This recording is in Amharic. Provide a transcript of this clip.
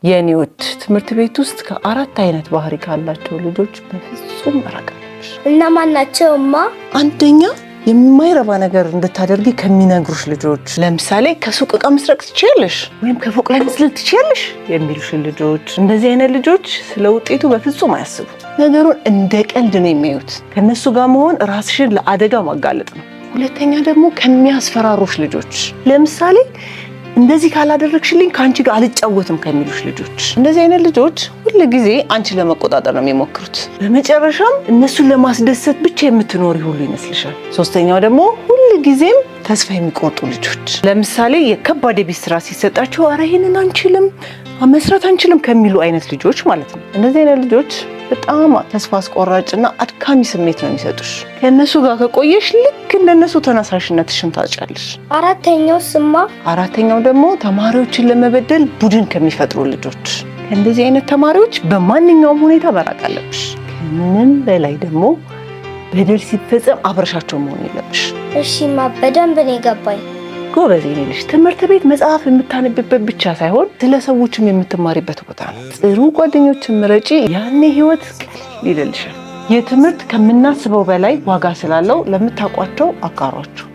የኔዎት ትምህርት ቤት ውስጥ ከአራት አይነት ባህሪ ካላቸው ልጆች በፍጹም መራቃለች። እነማን ናቸውማ? አንደኛ የማይረባ ነገር እንድታደርጊ ከሚነግሩሽ ልጆች፣ ለምሳሌ ከሱቅ ዕቃ መስረቅ ትችያለሽ ወይም ከፎቅ ላይ መስለል ትችያለሽ የሚሉሽ ልጆች። እንደዚህ አይነት ልጆች ስለ ውጤቱ በፍጹም አያስቡ። ነገሩን እንደ ቀልድ ነው የሚያዩት። ከነሱ ጋር መሆን ራስሽን ለአደጋ ማጋለጥ ነው። ሁለተኛ ደግሞ ከሚያስፈራሩሽ ልጆች፣ ለምሳሌ እንደዚህ ካላደረግሽልኝ ካንቺ ጋር አልጫወትም ከሚሉሽ ልጆች። እንደዚህ አይነት ልጆች ሁሉ ጊዜ አንቺ ለመቆጣጠር ነው የሚሞክሩት። በመጨረሻም እነሱን ለማስደሰት ብቻ የምትኖሪ ሁሉ ይመስልሻል። ሶስተኛው ደግሞ ሁሉ ጊዜም ተስፋ የሚቆርጡ ልጆች፣ ለምሳሌ የከባድ የቤት ስራ ሲሰጣቸው አረ ይሄንን አንችልም መስራት አንችልም ከሚሉ አይነት ልጆች ማለት ነው። እንደዚህ አይነት ልጆች በጣም ተስፋ አስቆራጭና አድካሚ ስሜት ነው የሚሰጡሽ። ከነሱ ጋር ከቆየሽ ልክ እንደነሱ ተነሳሽነትሽን ታጫለሽ። አራተኛው ስማ? አራተኛው ደግሞ ተማሪዎችን ለመበደል ቡድን ከሚፈጥሩ ልጆች። ከእንደዚህ አይነት ተማሪዎች በማንኛውም ሁኔታ መራቅ አለብሽ። ከምንም በላይ ደግሞ በደል ሲፈጸም አብረሻቸው መሆን የለብሽ። እሺማ፣ በደንብ ነው የገባኝ። ጎበዝ ልጅ። ትምህርት ቤት መጽሐፍ የምታነብበት ብቻ ሳይሆን ስለ ሰዎችም የምትማሪበት ቦታ ነው። ጥሩ ጓደኞችን ምረጪ፣ ያኔ ህይወት ቀለል ይልልሻል። የትምህርት ከምናስበው በላይ ዋጋ ስላለው ለምታውቋቸው አጋሯቸው።